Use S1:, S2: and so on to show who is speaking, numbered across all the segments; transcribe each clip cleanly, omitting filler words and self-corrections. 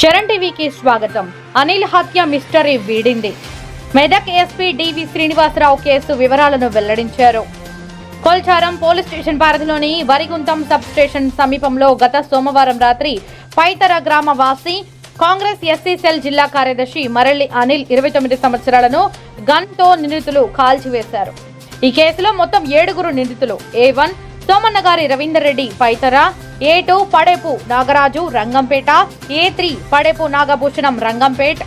S1: చరణ్ టీవీకి స్వాగతం. అనిల్ హత్య మిస్టరీ వీడింది. మెదక్ ఎస్పీ డివి శ్రీనివాసరావు కేసు వివరాలను వెల్లడించారు. కొల్చారం పోలీస్ స్టేషన్ పరిధిలోని వరిగుంతం సబ్ స్టేషన్ సమీపంలో గత సోమవారం రాత్రి పైతర గ్రామ వాసి కాంగ్రెస్ ఎస్సీ సెల్ జిల్లా కార్యదర్శి మరల్లి అనిల్ 29 సంవత్సరాలను గన్తో నిందితులు కాల్చివేశారు. ఈ కేసులో మొత్తం 7 నిందితులు A1 సోమన్నగారి Ravinder Reddy Paithara, A2 పడేపు Nagaraju Rangampeta, A3 పడేపు Nagabhushanam Rangampet,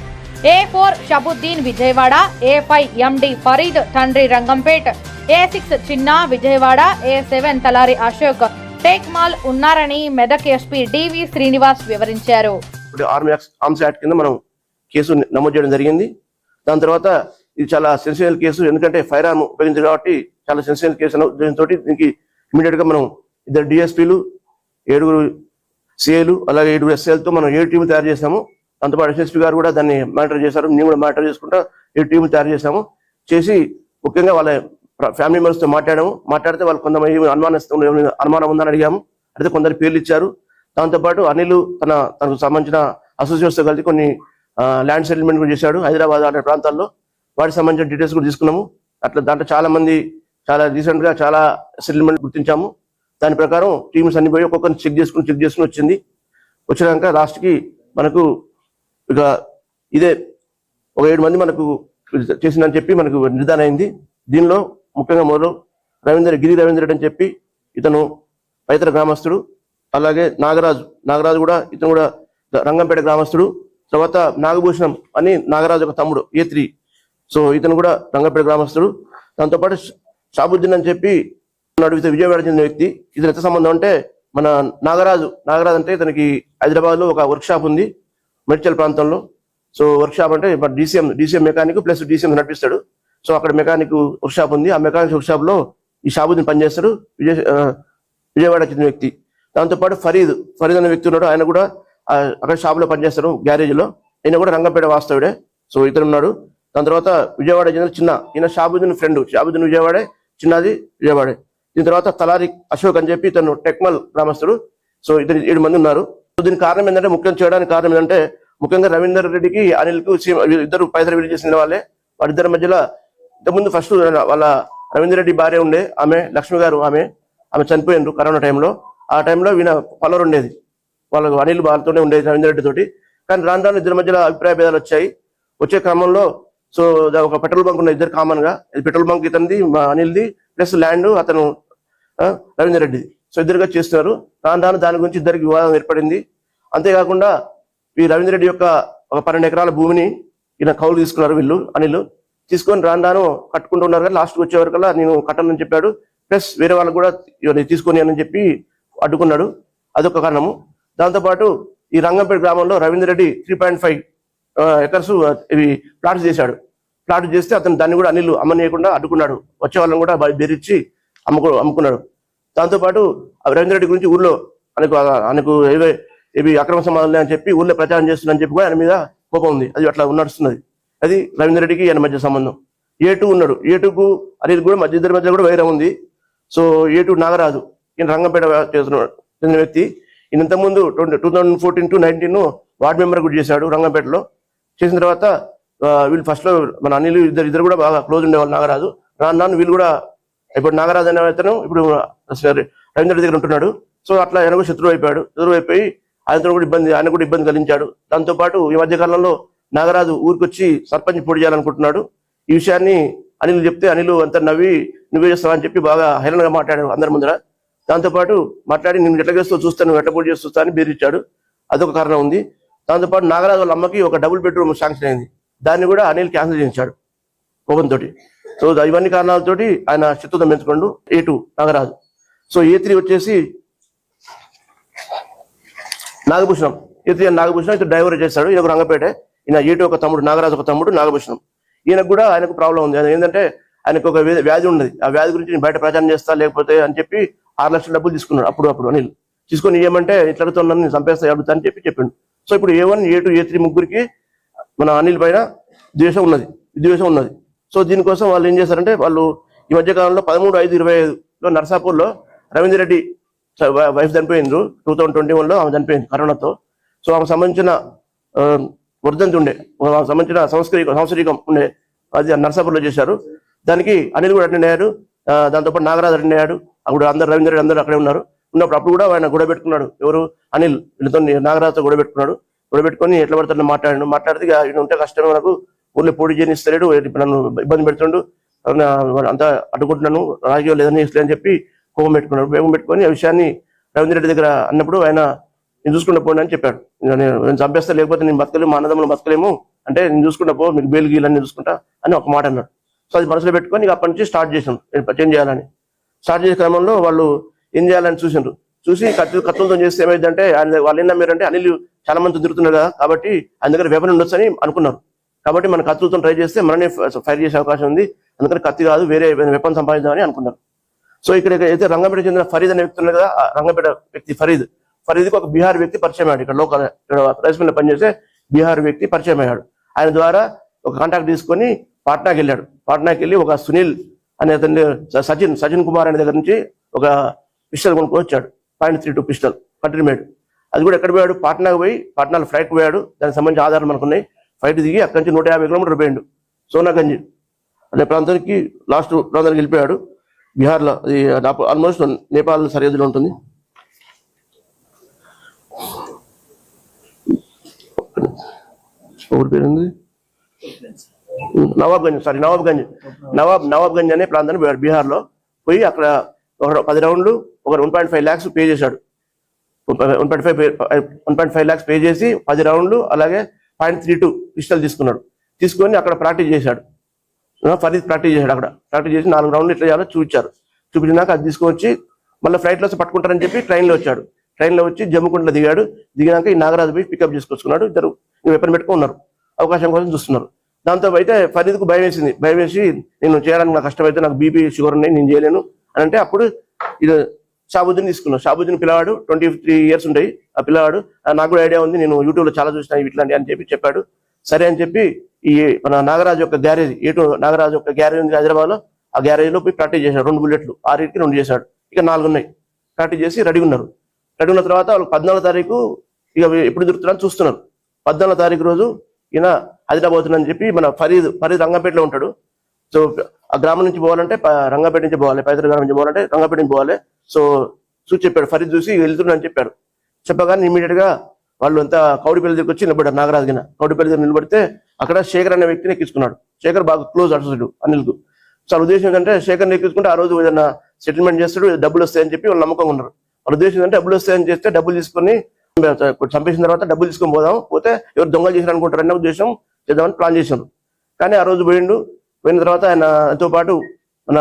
S1: A4 షబుద్దీన్ Vijayawada, A5 ఎండి ఫరీద్ తండ్రి రంగంపేట్, A6 చిన్న విజయవాడ, A7 తలారి అశోక్ టేక్మాల్ ఉన్నారని మెదక్ ఎస్పీ డివి శ్రీనివాస్ వివరించారు.
S2: ఆర్మ్స్ యాక్ట్ కింద మనం కేసు నమోదు చేయడం జరిగింది. దాని తర్వాత ఇది చాలా సెన్సిటివ్ కేసు, ఎందుకంటే ఫైర్ ఆర్మ్ ఉపయోగించారు కాబట్టి చాలా సెన్సిటివ్ కేసు దీంతో దీనికి ఇమీడియట్ గా మనం 2 DSPలు 7 CAలు అలాగే 7 SAలతో మనం 7 టీములు తయారు చేసాము. దాంతోపాటు SSP గారు కూడా దాన్ని మానిటర్ చేశారు. నేను కూడా మానిటర్ చేసుకుంటా 7 టీములు తయారు చేసాము. చేసి ముఖ్యంగా వాళ్ళ ఫ్యామిలీ మెంబర్స్ తో మాట్లాడితే వాళ్ళు కొంతమంది అనుమానం ఉందని అడిగాము. అయితే కొందరు పేర్లు ఇచ్చారు. దాంతోపాటు అనిల్ తనకు సంబంధించిన అసోసియేట్స్ తో కలిసి కొన్ని ల్యాండ్ సెటిల్మెంట్ కూడా చేశాడు హైదరాబాద్ అనే ప్రాంతాల్లో. వాటికి సంబంధించిన డీటెయిల్స్ కూడా తీసుకున్నాము. దాంట్లో చాలా రీసెంట్ గా చాలా సెటిల్మెంట్ గుర్తించాము. దాని ప్రకారం టీమ్స్ అన్ని పోయి ఒక్కొక్కరిని చెక్ చేసుకుని వచ్చింది. వచ్చినాక లాస్ట్ కి మనకు ఇక ఇదే ఒక 7 మంది మనకు చేసిందని చెప్పి మనకు నిర్ధారణ అయింది. దీనిలో ముఖ్యంగా మొదలు గిరి రవీందర్ రెడ్డి అని చెప్పి ఇతను పైతర గ్రామస్తుడు. అలాగే నాగరాజు కూడా ఇతను కూడా రంగంపేట గ్రామస్తుడు. తర్వాత నాగభూషణం అని నాగరాజు ఒక తమ్ముడు A3, సో ఇతను కూడా రంగంపేట గ్రామస్తుడు. దాంతోపాటు షాబుద్దీన్ అని చెప్పి విజయవాడ చెందిన వ్యక్తి. ఇతను ఎంత సంబంధం అంటే మన నాగరాజు అంటే ఇతనికి హైదరాబాద్ లో ఒక వర్క్ షాప్ ఉంది మెడ్చల్ ప్రాంతంలో. సో వర్క్ షాప్ అంటే DCM మెకానిక్ ప్లస్ DCM నడిపిస్తాడు. సో అక్కడ మెకానిక్ వర్క్ షాప్ ఉంది. ఆ మెకానిక్ వర్క్ షాప్ లో ఈ షాబుద్దీన్ పనిచేస్తాడు, విజయవాడ చెందిన వ్యక్తి. దాంతోపాటు ఫరీద్ అనే వ్యక్తి ఉన్నాడు. ఆయన కూడా అక్కడ షాప్ లో పనిచేస్తాడు, గ్యారేజ్ లో. ఆయన కూడా రంగంపేట వాస్తవుడే. సో ఇతను ఉన్నాడు. దాని తర్వాత విజయవాడ చెందిన చిన్న, ఈయన షాబుద్దీన్ ఫ్రెండ్. షాబుద్దీన్ విజయవాడే, చిన్నది విజయవాడే. దీని తర్వాత తలారి అశోక్ అని చెప్పి ఇతను టెక్మల్ గ్రామస్తుడు. సో ఇతను 7 మంది ఉన్నారు. సో దీనికి కారణం ఏంటంటే, ముఖ్యం చేయడానికి కారణం ఏంటంటే, ముఖ్యంగా రవీందర్ రెడ్డికి అనిల్ కు ఇద్దరు పైసలు విడుదల చేసిన వాళ్ళే. వారిద్దరి మధ్యలో ఇంతకుముందు ఫస్ట్ వాళ్ళ రవీందర్ రెడ్డి భార్య ఉండే, ఆమె లక్ష్మి గారు, ఆమె చనిపోయిండ్రు కరోనా టైంలో. ఆ టైంలో ఈయన ఫాలోవర్ ఉండేది, వాళ్ళకు అనిల్ వాళ్ళతోనే ఉండేది రవీందర్ రెడ్డి తోటి. కానీ రాను ఇద్దరి మధ్యలో అభిప్రాయ భేదాలు వచ్చే క్రమంలో సో ఒక పెట్రోల్ బంక్ ఉన్న ఇద్దరు కామన్ గా, పెట్రోల్ బంక్ ఇతనిది అనిల్ది ప్లస్ ల్యాండ్ అతను రవీందర్ రెడ్డిది. సో ఇద్దరుగా చేస్తున్నారు. రాను దాని గురించి ఇద్దరికి వివాదం ఏర్పడింది. అంతేకాకుండా ఈ రవీందర్ రెడ్డి యొక్క ఒక 12 ఎకరాల భూమిని ఈయన కౌలు తీసుకున్నారు వీళ్ళు అనిల్. తీసుకొని రాను కట్టుకుంటూ ఉన్నారు. కానీ లాస్ట్ వచ్చే వరకల్లా నేను కట్టనని చెప్పాడు. ప్లస్ వేరే వాళ్ళకు కూడా తీసుకొని అని చెప్పి అడ్డుకున్నాడు. అదొక కారణము. దాంతోపాటు ఈ రంగంపేట గ్రామంలో రవీందర్ రెడ్డి 3.5 ఎకర్స్ ఇవి ప్లాట్స్ చేశాడు. ప్లాట్ చేస్తే అతను దాన్ని కూడా అనిల్ అమ్మనీయకుండా అడ్డుకున్నాడు. వచ్చే వాళ్ళని కూడా బెదిరించి అమ్ముకున్నాడు. దాంతోపాటు రవీందర్ రెడ్డి గురించి ఊర్లో ఆయనకు ఏవి అక్రమ సంబంధాలు అని చెప్పి ఊర్లో ప్రచారం చేస్తుందని చెప్పి కూడా ఆయన మీద కోపం ఉంది. అది అట్లా నడుస్తున్నది. అది రవీందర్ రెడ్డికి ఆయన మధ్య సంబంధం. A2 ఉన్నాడు. A2కు అనిల్ కూడా ఇద్దరి మధ్య కూడా వైరం ఉంది. సో A2 నాగరాజు, ఈయన రంగంపేట చెందిన వ్యక్తి. ఈయన ఇంతకుముందు 2014 to 19 వార్డు మెంబర్ కూడా చేశాడు రంగంపేటలో. చేసిన తర్వాత వీళ్ళు ఫస్ట్ లో మన అనిల్ ఇద్దరు కూడా బాగా క్లోజ్ ఉండేవాళ్ళు. నాగరాజు రాను వీళ్ళు కూడా ఇప్పుడు నాగరాజు అనే అతను ఇప్పుడు రవీంద్ర దగ్గర ఉంటున్నాడు. సో అట్లా ఆయన కూడా శత్రువు అయిపోయి ఆయన కూడా ఇబ్బంది కలిగించాడు. దాంతోపాటు ఈ మధ్య కాలంలో నాగరాజు ఊరికొచ్చి సర్పంచ్ పోటీ చేయాలనుకుంటున్నాడు. ఈ విషయాన్ని అనిల్ చెప్తే అనిల్ అంతా నవ్వి నువ్వే చేస్తావా అని చెప్పి బాగా హేళనగా మాట్లాడాడు అందరి ముందర. దాంతోపాటు మాట్లాడి నేను ఎట్లా చేస్తూ చూస్తాను, నువ్వు ఎట్లా పోటీ చేస్తా అని బెదిరించాడు. అదొక కారణం ఉంది. దాంతోపాటు నాగరాజు వాళ్ళ అమ్మకి ఒక డబుల్ బెడ్రూమ్ శాంక్షన్ అయింది. దాన్ని కూడా అనిల్ క్యాన్సిల్ చేయించాడు కోపంతో. సో ఇవన్నీ కారణాలతోటి ఆయన శత్రుత్వం పెంచుకోండు A2 నాగరాజు. సో A3 వచ్చేసి నాగభూషణం. A3 నాగభూషణం ఇతను డ్రైవర్ చేస్తాడు. ఈయన రంగపేట. ఈయన A2 ఒక తమ్ముడు, నాగరాజు ఒక తమ్ముడు నాగభూషణం. ఈయనకు కూడా ఆయనకు ప్రాబ్లం ఉంది. ఏంటంటే ఆయనకు ఒక వ్యాధి ఉన్నది. ఆ వ్యాధి గురించి నేను బయట ప్రచారం చేస్తా లేకపోతే అని చెప్పి 6 లక్షల డబ్బులు తీసుకున్నాడు అప్పుడు అనిల్. తీసుకొని ఏమంటే ఇట్లతో నన్ను చంపేస్తా అడుగుతా అని చెప్పి చెప్పిండు. సో ఇప్పుడు A1, A2, A3 ముగ్గురికి మన అనిల్ పైన విద్వేషం ఉన్నది. సో దీనికోసం వాళ్ళు ఏం చేశారంటే, వాళ్ళు ఈ మధ్య కాలంలో 13/5/25లో నర్సాపూర్లో రవీందర్ రెడ్డి వైఫ్ చనిపోయిండ్రు. 2021లో ఆమె చనిపోయింది కరోనాతో. సో ఆమెకు సంబంధించిన వర్ధంతి ఉండే సంబంధించిన సంవత్సరీకం ఉండే, అది నర్సాపూర్లో చేశారు. దానికి అనిల్ కూడా అటెండ్ అయ్యాడు. దాంతోపాటు నాగరాజు అటెండ్ అయ్యాడు. అప్పుడు అందరు రవీంద్ర అందరూ అక్కడే ఉన్నారు. ఉన్నప్పుడు అప్పుడు కూడా ఆయన గొడవ పెట్టుకున్నాడు. ఎవరు? అనిల్ వీళ్ళతో నాగరాజుతో గొడవ పెట్టుకున్నాడు. గొడవ పెట్టుకొని ఎట్లా పడుతుందో మాట్లాడితే ఈయన ఉంటే కష్టమే, మనకు ఊళ్ళో పోటీ చేయనిస్తలేడు, నన్ను ఇబ్బంది పెడుతుండు, అంతా అడ్డుకుంటున్నాను, రాజకీయాలు లేదని ఇస్తలే అని చెప్పి కోపం పెట్టుకొని ఆ విషయాన్ని రవీంద్ర రెడ్డి దగ్గర అన్నప్పుడు ఆయన నేను చూసుకుంటా పోండి అని చెప్పాడు. నేను చంపేస్తా, లేకపోతే నేను బతకలేము, మా అన్నదమ్ములు బతకలేము అంటే నేను చూసుకుంటా పో, మీకు బెయిల్ గీలని చూసుకుంటా అని ఒక మాట అన్నాడు. సో అది మనసులో పెట్టుకొని అప్పటి నుంచి స్టార్ట్ చేసాం చేంజ్ చేయాలని. స్టార్ట్ చేసే క్రమంలో వాళ్ళు ఏం చేయాలని చూసి కత్తులతో చేస్తే ఏమైందంటే వాళ్ళు ఏం నమ్మారంటే అనిల్ చాలా మంది తిరుగుతున్నారు కదా, కాబట్టి ఆయన దగ్గర వెపన్ ఉండొచ్చు అని అనుకున్నారు. కాబట్టి మన కత్తులతో ట్రై చేస్తే మననే ఫైర్ చేసే అవకాశం ఉంది, అందుకని కత్తి కాదు వేరే వెపన్ సంపాదించామని అనుకున్నారు. సో ఇక్కడ అయితే రంగంపేట చెందిన ఫరీద్ అనే వ్యక్తి ఉన్నారు కదా, రంగంపేట వ్యక్తి ఫరీద్కి ఒక బీహార్ వ్యక్తి పరిచయం అయ్యాడు. ఇక్కడ లోకల్ రైస్ మిల్ పనిచేసే బీహార్ వ్యక్తి పరిచయం అయ్యాడు. ఆయన ద్వారా ఒక కాంటాక్ట్ తీసుకొని పాట్నాకి వెళ్ళాడు. పాట్నాకి వెళ్ళి ఒక సునీల్ అనే అతని సచిన్ కుమార్ అనే దగ్గర నుంచి ఒక పిస్టల్ కొనుక్కొని వచ్చాడు. .32 పిస్టల్ కంట్రీ మేడ్. అది కూడా ఎక్కడ పోయాడు? పాట్నాకు పోయి పాట్నాలో ఫ్లైట్ పోయాడు. దానికి సంబంధించి ఆధారాలు మనకున్నాయి. ఫ్లైట్ దిగి అక్కడి నుంచి 150 కిలోమీటర్లు పోయాడు సోనాగంజ్ అనే ప్రాంతానికి, లాస్ట్ ప్రాంతానికి వెళ్ళిపోయాడు. బీహార్లో, అది ఆల్మోస్ట్ నేపాల్ సరిహద్దులో ఉంటుంది. ఊరి పేరుంది నవాబ్గంజ్ అనే ప్రాంతాన్ని పోయాడు. బీహార్లో పోయి అక్కడ 10 రౌండ్లు ఒక 1.5 lakhs పే చేశాడు. 1.5 lakhs పే చేసి 10 రౌండ్లు అలాగే .32 పిస్టల్ తీసుకొని అక్కడ ప్రాక్టీస్ చేశాడు. ఫరీద్ ప్రాక్టీస్ చేశాడు. అక్కడ ప్రాక్టీస్ చేసి 4 రౌండ్లు ఇట్లా చేయాలో చూపించినాక అది తీసుకొచ్చి మళ్ళీ ఫ్లైట్లో పట్టుకుంటారని చెప్పి ట్రైన్లో వచ్చి జమ్ముకుంటలో దిగాక ఈ నాగరాజు పోయి పికప్ చేసుకొచ్చుకున్నాడు. ఇద్దరు వెపన్ పెట్టుకున్నారు, అవకాశం కోసం చూస్తున్నారు. దాంతో అయితే ఫరీద్కు భయం వేసి నేను చేయడానికి నాకు కష్టమైతే, నాకు బీపీ షుగర్ ఉన్నాయి, నేను చేయలేను అని అంటే అప్పుడు ఇది షాబుద్దీన్ తీసుకున్నాడు. షాబుద్దీన్ పిల్లవాడు 23 years ఉంటాయి. ఆ పిల్లవాడు నాకు కూడా ఐడియా ఉంది, నేను యూట్యూబ్లో చాలా చూసినా ఇట్లాంటి అని చెప్పాడు. సరే అని చెప్పి ఈ మన నాగరాజు యొక్క గ్యారేజ్ నాగరాజు యొక్క గ్యారేజ్ ఉంది హైదరాబాద్లో, ఆ గ్యారేజ్లో పోయి ప్రాక్టీస్ చేశాడు. 2 బుల్లెట్లు 6కి 2 చేశాడు. ఇక 4 ఉన్నాయి. ప్రాక్టీస్ చేసి రెడీ ఉన్న తర్వాత వాళ్ళు 14వ తారీఖు ఇక ఎప్పుడు దొరుకుతున్నారని చూస్తున్నారు. 14వ తారీఖు రోజు ఈయన హైదరాబాద్ అవుతుందని చెప్పి మన ఫరీద్ రంగంపేటలో ఉంటాడు. సో ఆ గ్రామం నుంచి పోవాలంటే రంగంపేట నుంచి పోవాలి, పైతర గ్రామం నుంచి పోవాలంటే రంగంపేట నుంచి పోవాలి. సో చెప్పాడు, ఫరీద్ చూసి వెళ్తున్నాడని చెప్పాడు. చెప్పగానే ఇమీడియట్ గా వాళ్ళు అంతా కౌడిపల్లి దగ్గర వచ్చి నిలబడ్డారు. నాగరాజు గిన కౌడిపల్లి దగ్గర నిలబడితే అక్కడ శేఖర్ అనే వ్యక్తిని ఎక్కించుకున్నాడు. శేఖర్ బాగా క్లోజ్ అసోసియేట్ అనిల్కు. సో వాళ్ళ ఉద్దేశం ఏంటంటే శేఖర్ని ఎక్కించుకుంటే ఆ రోజు ఏదైనా సెటిల్మెంట్ చేస్తాడు, డబ్బులు వస్తాయని చెప్పి వాళ్ళు నమ్మకంగా ఉన్నారు. వాళ్ళ ఉద్దేశం ఏంటంటే డబ్బులు వస్తాయని చేస్తే డబ్బులు తీసుకొని చంపేసిన తర్వాత డబ్బులు తీసుకొని పోతే ఎవరు దొంగలు చేసిన అనుకుంటారన్న ఉద్దేశం చేద్దామని ప్లాన్ చేశారు. కానీ ఆ రోజు పోయిన తర్వాత ఆయనతో పాటు మన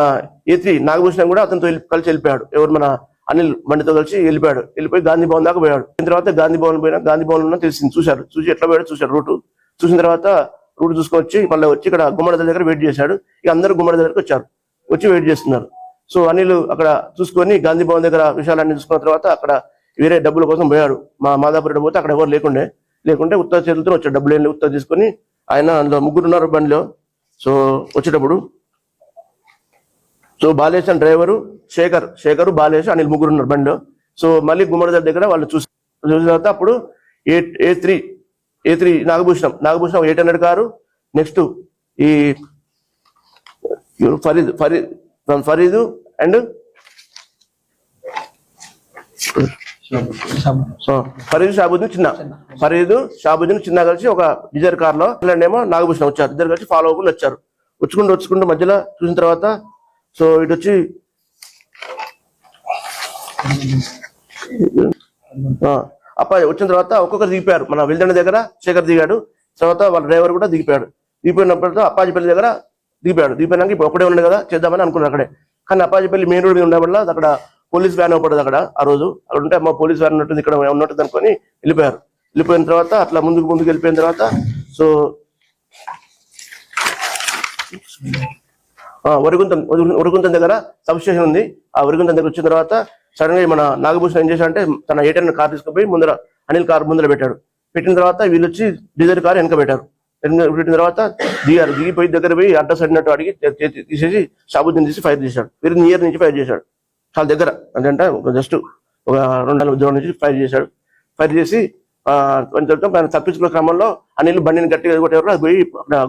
S2: A3 నాగభూషణం కూడా అతనితో కలిసి వెళ్ళిపోయాడు. ఎవరు? మన అనిల్ బండితో కలిసి వెళ్ళిపోయి గాంధీ భవన్ దాకా పోయాడు. దీని తర్వాత గాంధీ భవన్ లో తెలిసింది, చూసి ఎట్లా పోయాడు చూశాడు. చూసిన తర్వాత రూట్ చూసుకొని వచ్చి మళ్ళీ వచ్చి ఇక్కడ గుమ్మడి దగ్గర వెయిట్ చేశాడు. ఇక అందరూ గుమ్మడి దగ్గరకు వచ్చి వెయిట్ చేస్తున్నారు. సో అనిల్ అక్కడ చూసుకొని గాంధీ భవన్ దగ్గర విషయాలన్నీ చూసుకున్న తర్వాత అక్కడ వేరే డబ్బుల కోసం పోయాడు. మాదాపురం పోతే అక్కడ ఎవరు లేకుంటే ఉత్తర చేతులతో వచ్చాడు. డబ్బులు ఏం ఉత్తర తీసుకొని ఆయన అందులో 3 ఉన్నారు బండిలో. సో వచ్చేటప్పుడు బాలేష్ అని డ్రైవరు, శేఖరు, బాలేష్, అనిల్ 3 ఉన్నారు బండిలో. సో మళ్ళీ గుమ్మడి దగ్గర వాళ్ళు చూసిన తర్వాత అప్పుడు A3 నాగభూషణం 800 కారు. నెక్స్ట్ ఈ ఫరీద్ అండ్ షాబుద్దీన్ చిన్న కలిసి ఒక డిజైర్ కార్ లో ఏమో నాగభూషణం వచ్చారు. ఇద్దరు కలిసి ఫాలో అవ్వకుండా వచ్చుకుంటూ మధ్యలో చూసిన తర్వాత సో ఇటు వచ్చి అప్పాజీ వచ్చిన తర్వాత ఒక్కొక్కరు దిగిపోయారు. మన వెల్దండ దగ్గర శేఖర్ దిగాడు. తర్వాత వాళ్ళ డ్రైవర్ కూడా దిగిపోయినప్పుడు అప్పాజీపల్లి దగ్గర దిగిపోయినాక ఇప్పుడు ఒకటే ఉండే కదా చేద్దామని అనుకున్నారు అక్కడే. కానీ అప్పాజీపల్లి మెయిన్ రోడ్ మీద ఉండే వల్ల అక్కడ పోలీస్ వ్యాన్ అవ్వబడదు. ఆ రోజు అక్కడ ఉంటే మా పోలీస్ వ్యాన్ ఉన్నట్టుంది, ఇక్కడ ఉన్నట్టుంది అనుకొని వెళ్ళిపోయిన తర్వాత అట్లా ముందుకు వెళ్ళిపోయిన తర్వాత సో వరిగుంతం దగ్గర సబ్ స్టేషన్ ఉంది. ఆ వరిగుంతం దగ్గర వచ్చిన తర్వాత సడన్ గా మన నాగభూషణం ఏం చేశాడంటే తన 800 కార్ తీసుకుపోయి అనిల్ కార్ ముందర పెట్టిన తర్వాత వీళ్ళు వచ్చి డిజైర్ కార్ వెనక పెట్టిన తర్వాత దిగిపోయి దగ్గర పోయి అడ్రస్ అడినట్టు అడిగి తీసేసి షాబుద్దీన్ తీసి ఫైర్ చేశాడు. వీరు నియర్ నుంచి ఫైర్ చేశాడు, చాలా దగ్గర అంటే జస్ట్ ఒక 2 దూరం నుంచి ఫైర్ చేశాడు. ఫైర్ చేసి కొంచెం తప్పించుకున్న క్రమంలో అనిల్ బండిని గట్టిగా కొట్టేవారు, అది పోయి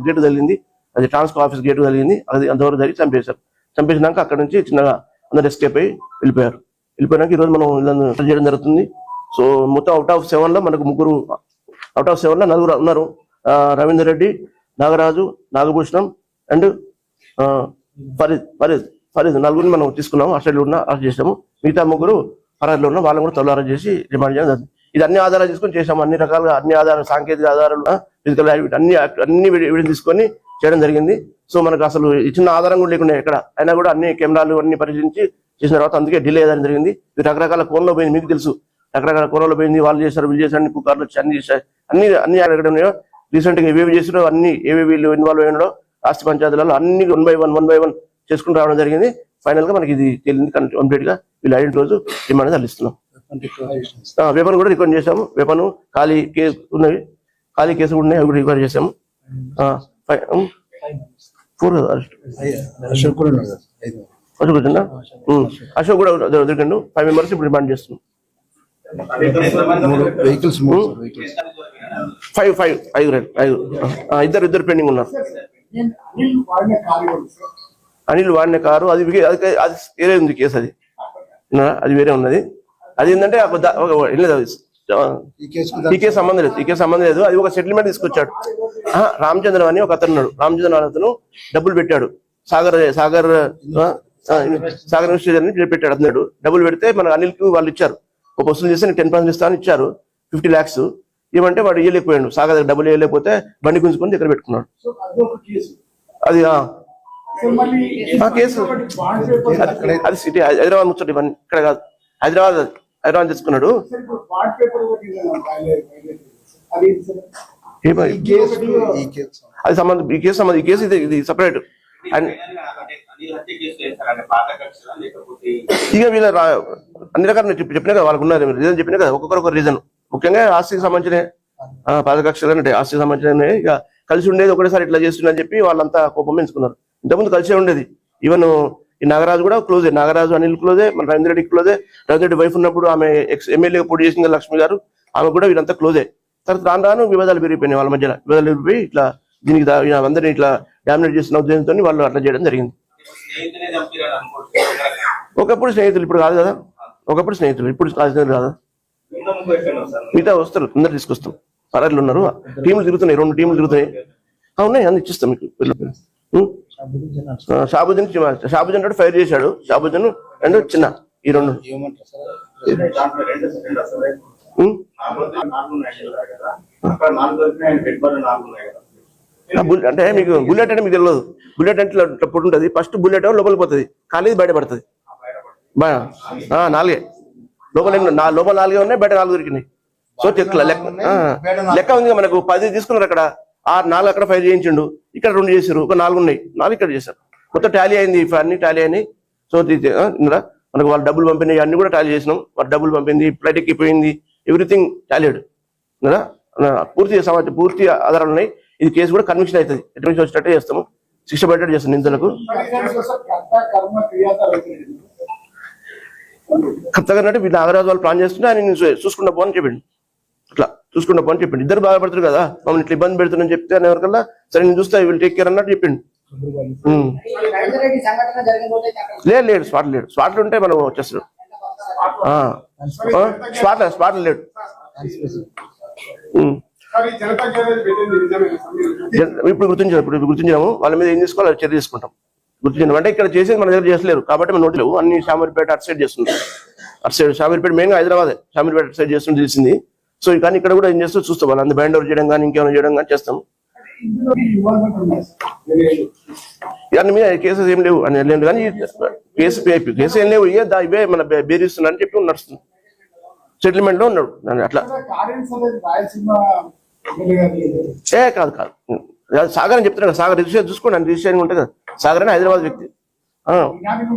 S2: గేటు తగిలింది, అది ట్రాన్స్కో ఆఫీస్ గేటు తగిలింది, అది అంతవరకు జరిగి చంపేశారు. చంపేసినాక అక్కడ నుంచి చిన్నగా అందరు ఎస్కేప్ అయ్యి వెళ్ళిపోయారు. వెళ్ళిపోయినాక ఈరోజు మనం వీళ్ళని అరెస్ట్ చేయడం జరుగుతుంది. సో మొత్తం అవుట్ ఆఫ్ 7 మనకు అవుట్ ఆఫ్ 7 నలుగురు ఉన్నారు. రవీందర్ రెడ్డి, నాగరాజు, నాగభూషణం అండ్ ఫరీద్ నలుగురిని మనం తీసుకున్నాము. అసలు అరెస్ట్ చేసాము. మిగతా 3 ఫరారీలో ఉన్న వాళ్ళని కూడా త్వరలో అరెస్ట్ చేసి రిమాండ్ చేయడం జరిగింది. ఇది అన్ని ఆధారాలు తీసుకొని చేసాము. అన్ని రకాలుగా అన్ని ఆధారాలు, సాంకేతిక ఆధారాలు, ఫిజికల్ అన్ని వీడియో తీసుకొని చేయడం జరిగింది. సో మనకు అసలు చిన్న ఆధారం కూడా లేకుండా ఎక్కడ అయినా కూడా అన్ని కెమెరాలు అన్ని పరిశీలించి చేసిన తర్వాత అందుకే డిలే అయ్యడం జరిగింది. ఇది రకరకాల కోణంలో పోయింది, మీకు తెలుసు, రకరకాల కోణంలో పోయింది. వాళ్ళు చేశారు, వీళ్ళు చేశారు, పుకార్లు వచ్చి అన్ని చేశారు, అన్ని ఎక్కడ ఉన్నాయో రీసెంట్ గా ఏవేవి చేసినో అన్ని ఏవేవి వీళ్ళు ఇన్వాల్వ్ అయినాడో ఆస్తి పంచాయతీలలో అన్ని 1 by 1 చేసుకుని రావడం జరిగింది. ఫైనల్ గా మనకి ఇది తేలింది కంప్లీట్ గా. వీళ్ళు అయిన రోజు రిమాండ్ తరలిస్తున్నాం. వెపన్ కూడా రికార్డ్ చేసాము. వెపన్ ఖాళీ కేసు ఉన్నాయి, ఖాళీ కేసు ఉన్నాయి, అవి కూడా రికార్డ్ చేసాము. 4 అశోక్ కూడా దొరికండు. 5 members ఇప్పుడు రిమాండ్ చేస్తున్నాం. 5 ఇద్దరు పెండింగ్ ఉన్నారు. అనిల్ వాడిన కారు అది వేరే ఉంది కేసు, అది వేరే ఉన్నది. అది ఏంటంటే ఈ కేసు సంబంధం లేదు. అది ఒక సెటిల్మెంట్ తీసుకొచ్చాడు. రామచంద్ర అని ఒక అతను ఉన్నాడు. రామచంద్ర అతను డబ్బులు పెట్టాడు, సాగర్ ఇన్స్టిట్యూట్ అని పెట్టాడు. అతను డబ్బులు పెడితే మన అనిల్ కి వాళ్ళు ఇచ్చారు, ఒక వసూలు చేస్తే 10% ఇస్తాను ఇచ్చారు, 50 lakhs. ఏమంటే వాడు ఇవ్వలేకపోయాడు, సాగర్ దగ్గర డబ్బులు ఇవ్వలేకపోతే బండి గుంజుకొని దగ్గర పెట్టుకున్నాడు. అది కేసు అది సిటీ హైదరాబాద్ ముచ్చట, ఇవన్నీ ఇక్కడ కాదు, హైదరాబాద్ తీసుకున్నాడు. అది సంబంధం ఈ కేసు ఇది సపరేట్. ఇక వీళ్ళ అన్ని రకాల చెప్పినా కదా, వాళ్ళకు ఉన్నారు రీజన్ చెప్పినా కదా, ఒక్కొక్కరు రీజన్. ముఖ్యంగా ఆస్తికి సంబంధించిన పాత కక్షలు అంటే ఆస్తికి సంబంధించిన ఇక కలిసి ఉండేది ఒకటేసారి ఇట్లా చేస్తుందని చెప్పి వాళ్ళంతా కోపం పెంచుకున్నారు. ఇంతకుముందు కలిసే ఉండేది. ఈవెన్ ఈ నాగరాజు కూడా క్లోజే, నాగరాజు అనిల్ క్లోజే, మన రవీంద్ర రెడ్డి క్లోజే. రవీంద్ర రెడ్డి వైఫ్ ఉన్నప్పుడు ఆమె ఎమ్మెల్యేగా పోటీ చేసింది లక్ష్మి గారు, ఆమె కూడా వీళ్ళంతా క్లోజే. తర్వాత రాను వివాదాలు పెరిగిపోయినాయి వాళ్ళ మధ్యలో. వివాదాలు పెరిగిపోయి ఇట్లా దీనికి అందరినీ ఇట్లా డామినేట్ చేసిన ఉద్దేశంతో వాళ్ళు అట్లా చేయడం జరిగింది. ఒకప్పుడు స్నేహితులు, ఇప్పుడు కాదు కదా. ఒకప్పుడు స్నేహితులు, ఇప్పుడు స్నేహితులు కాదా. మిగతా వస్తారు, అందరు తీసుకొస్తాం. పరారీలు ఉన్నారు, టీములు తిరుగుతున్నాయి, 2 టీములు తిరుగుతున్నాయి. ఉన్నాయి, అన్ని ఇచ్చిస్తాం మీకు. షాబుద్దీన్ ఫైర్ చేశాడు, షాబుద్దీన్ అండ్ చిన్న, ఈ 2. అంటే మీకు బుల్లెట్ అంటే మీకు తెలియదు. బుల్లెట్ అంటే పొట్టు ఉంటుంది, ఫస్ట్ బుల్లెట్ లోపలికి పోతుంది, ఖాళీ బయటపడుతుంది. 4 లోపల 4 ఉన్నాయి, బయట 4 దొరికినాయి. సో లెక్క ఉంది మనకు. 10 తీసుకున్నారు అక్కడ, 4 అక్కడ ఫైర్ చేయించిండు, ఇక్కడ 2 చేశారు, ఒక 4 ఉన్నాయి, 4 ఇక్కడ చేశారు. మొత్తం టాలీ అయింది, అన్ని టాలీ అయినాయి. సో మనకు వాళ్ళు డబ్బులు పంపినాయి, అన్ని కూడా టాలీ చేసినాం. వాళ్ళు డబ్బులు పంపింది, ఫ్లైట్ ఎక్కిపోయింది, ఎవ్రీథింగ్ టాలీడ్. పూర్తి ఆధారాలు ఉన్నాయి. ఇది కేసు కూడా కన్విక్షన్ అవుతుంది, ఎటువంటి వచ్చేటట్టే చేస్తాము, శిక్ష పడేటట్టు చేస్తాం నిందితులకు. కొత్తగా వీళ్ళు నాగరాజు వాళ్ళు ప్లాన్ చేస్తుంటే ఆయన చూసుకుంటా పో అని చెప్పిండు. అట్లా చూసుకుంటా పో అని చెప్పిండు. ఇద్దరు బాధపడతారు కదా, మమ్మల్ని ఇట్లా ఇబ్బంది పెడుతుందని చెప్తే అని ఎవరికల్లా సరే నేను చూస్తా, వీళ్ళు టేక్ కేర్ అన్నట్టు చెప్పిండు. లేడు, స్పాట్లు ఉంటే మనం వచ్చేస్తాడు. స్పాట్లు లేడు. ఇప్పుడు గుర్తించాము, వాళ్ళ మీద ఏం తీసుకోవాలి అది చర్య తీసుకుంటాం. గుర్తించాం అంటే ఇక్కడ చేసేది మన దగ్గర చేసలేరు కాబట్టి మనం నోట్ లేవు. అన్ని షామీర్పేట అటు సైడ్ చేస్తుంటాం, అటు సైడ్ షామీర్పేట మెయిన్గా హైదరాబాద్, షామీర్పేట అటు సైడ్ చేస్తుంటే తెలిసింది. సో కానీ ఇక్కడ కూడా ఏం చేస్తూ చూస్తాం, వాళ్ళు అందు బ్యాండ్ ఓవర్ చేయడం కానీ ఇంకేమైనా చేయడం కానీ చేస్తాం. దాని మీద కేసెస్ ఏం లేవు అని వెళ్ళలేదు, కానీ కేసు ఏం లేవు. ఇవే మన బేరిస్తున్నా అని చెప్పి నడుస్తుంది. సెటిల్మెంట్ లో ఉన్నాడు అట్లా. కాదు సాగర్ అని చెప్తున్నాడు. సాగర్ రిజిస్ట్రేషన్ చూసుకోండి, అని రిజిస్ట్రేషన్ ఉంటుంది కదా. సాగర్ అని హైదరాబాద్ వ్యక్తి.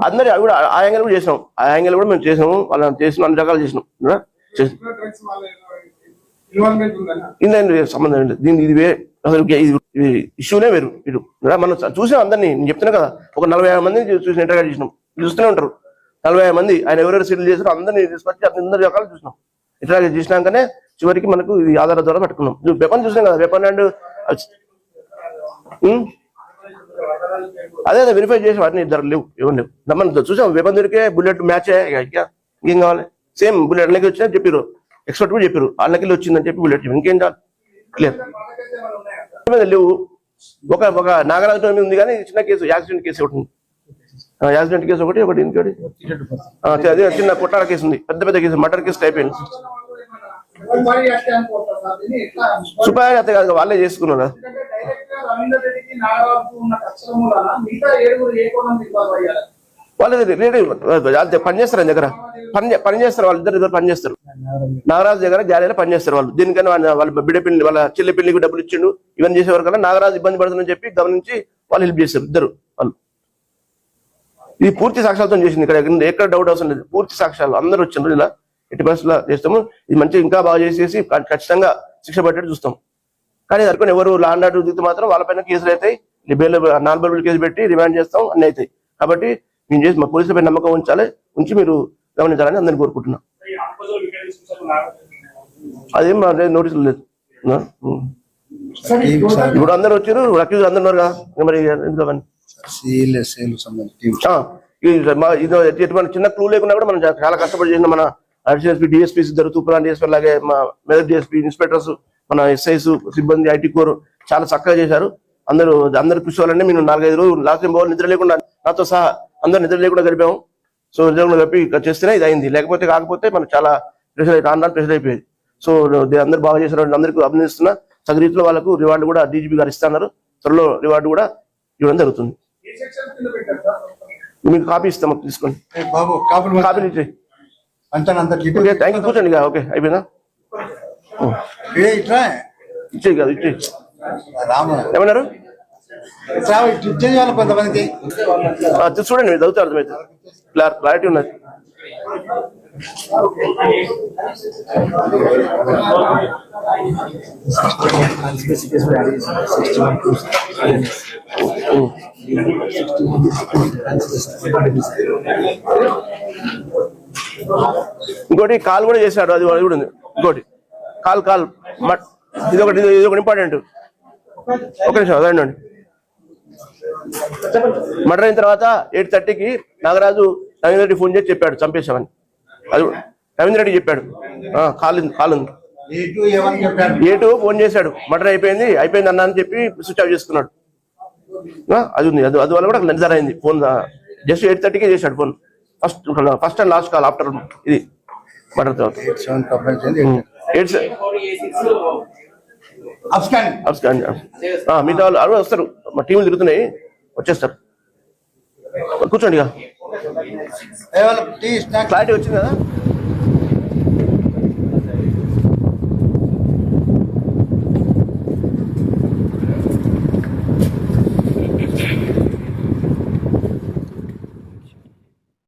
S2: అందరి అవి కూడా ఆ యాంగిల్ కూడా చేసినాం, ఆ యాంగిల్ కూడా మేము చేసినాము, వాళ్ళని చేసినాం, అన్ని రకాలు చేసినాం. సంబంధం ఏంటి దీనికి? ఇది వేరే, అసలు ఇది ఇష్యూనే వేరు. ఇటు మనం చూసాం అందరినీ, నేను చెప్తున్నా కదా, ఒక 40 మందిని చూసిన ఇంటర్వ్యూ చేసినాం. చూస్తూనే ఉంటారు 40 మంది. ఆయన ఎవరెవరు సెటిల్ చేశారో అందరినీ తీసుకొచ్చి అందరి రకాలు చూసినాం. ఇంటర్వ్యూ చేసినాకనే చివరికి మనకు ఈ ఆధారాల ద్వారా పట్టుకున్నాం. నువ్వు వెపన్ చూసాం కదా, వెపన్ అండ్ అదే వెరిఫై చేసి వాటిని ఇద్దరు లేవు, ఎవరు లేవు. మనం చూసాం వెపన్ దొరికే బుల్లెట్ మ్యాచ్ ఇంకేం కావాలి. సేమ్ బుల్లెట్ అన్నకి వచ్చినా చెప్పారు, ఎక్స్పర్ట్ కూడా చెప్పారు అన్నకి వచ్చిందని చెప్పి బుల్లెట్ ఇంకేం కావాలి. క్లియర్ లేవు. ఒక నాగరాజు మీద ఉంది కానీ చిన్న కేసు, యాక్సిడెంట్ కేసు ఒకటి ఉంది. యాక్సిడెంట్ కేసు ఒకటి ఇంకోటి అదే చిన్న కొట్టాల కేసు ఉంది. పెద్ద కేసు మర్డర్ కేసు అయిపోయింది. సుపారీ హత్య కాదు, వాళ్ళే చేసుకున్నారు. వాళ్ళు పనిచేస్తారు ఆయన దగ్గర, పనిచేస్తారు వాళ్ళిద్దరు పనిచేస్తారు. నాగరాజు దగ్గర గ్యాలరీలో పనిచేస్తారు వాళ్ళు. దీనికన్నా వాళ్ళ బిడ్డ పెళ్లి, వాళ్ళ చెల్లి పెళ్లికి డబ్బులు ఇచ్చిండు. ఇవన్నీ చేసేవారు కదా, నాగరాజు ఇబ్బంది పడుతుందని చెప్పి గమనించి వాళ్ళు హెల్ప్ చేస్తారు ఇద్దరు వాళ్ళు. ఇది పూర్తి సాక్ష్యాలతో చేసింది. ఎక్కడ డౌట్ అవసరం లేదు, పూర్తి సాక్ష్యాలు అందరూ వచ్చిండ్రు. ఇలా ఎట్టి పరిస్థితుల్లో చేస్తాము. ఇది మంచి ఇంకా బాగా చేసేసి ఖచ్చితంగా శిక్ష పట్టేట్టు చూస్తాం. కానీ అనుకుని ఎవరు లాండ్ ఆర్డర్ దిగితే మాత్రం వాళ్ళపైన కేసులు అవుతాయి. నాన్ బెయిలబుల్ కేసు పెట్టి రిమాండ్ చేస్తాం, అన్ని అవుతాయి. కాబట్టి మేము చేసి మా పోలీసులపై నమ్మకం ఉంచి మీరు గమనించాలని అందరినీ కోరుకుంటున్నాం. అదేం నోటీసులు లేదు. ఇప్పుడు అందరు వచ్చారు, అక్యూజ్ అందరు ఉన్నారు కదా, మరి ఎందుకని ఎటువంటి చిన్న క్లూ లేకుండా కూడా మనం చాలా కష్టపడి చేసిన మన అడిషనల్ డిఎస్పీ ఇద్దరు, తూప్రాన్ డిఎస్పీ, అలాగే మా మెదక్ డిఎస్పీ, ఇన్స్పెక్టర్స్, మన ఎస్ఐస్ సిబ్బంది, ఐటీ కోర్ చాలా చక్కగా చేశారు. అందరు కృషి వల్లనే మేము 4-5 రోజులు లాస్ట్ టైం నిద్ర లేకుండా నాతో సహా అందరు నిద్ర లేకుండా గడిపాము. సో నిద్ర లేకుండా గడిపి చేస్తేనే ఇది అయింది. కాకపోతే మనకు చాలా ప్రెషర్ అయిపోయేది. సో అందరు బాగా చేశారు. అందరికీ అభినందిస్తున్నా. సగ రీతిలో వాళ్ళకు రివార్డు కూడా డీజీపీ గారు ఇస్తున్నారు. త్వరలో రివార్డు కూడా ఇవ్వడం జరుగుతుంది. మీకు కాపీ ఇస్తాం, తీసుకోండి. కాపీలు ఇచ్చేయి. Thank you. కూర్చోండి. ఓకే అయిపోయిందా? ఇచ్చేయి కాదు, ఇచ్చేయి. ఏమన్నారు?
S3: కొంతమంది
S2: చూడండి, మీరు చదువుతారు, అర్థమైతే క్లారిటీ ఉన్నది. ఇంకోటి కాల్ కూడా చేశాడు, అది కూడా ఉంది. ఇంకోటి కాల్ ఇది ఒకటి ఇంపార్టెంట్. ఒక నిమిషం అదండి. మర్డర్ అయిన తర్వాత 8:30కి నాగరాజు రవీంద్ర రెడ్డి ఫోన్ చేసి చెప్పాడు చంపేశామని. అది రవీంద్ర రెడ్డి చెప్పాడు. కాల్ ఉంది. A2 ఫోన్ చేశాడు, మర్డర్ అయిపోయింది అన్న అని చెప్పి స్విచ్ ఆఫ్ చేసుకున్నాడు. అది ఉంది. అది వల్ల కూడా నిజార్ అయింది. ఫోన్ జస్ట్ 8:30కి చేశాడు phone. First and last call after ఇది మర్డర్ తర్వాత. మిగతా వాళ్ళు వస్తారు, మా టీంలు తిరుగుతున్నాయి, వచ్చేస్తారు. కూర్చోండి. క్లారిటీ వచ్చింది కదా?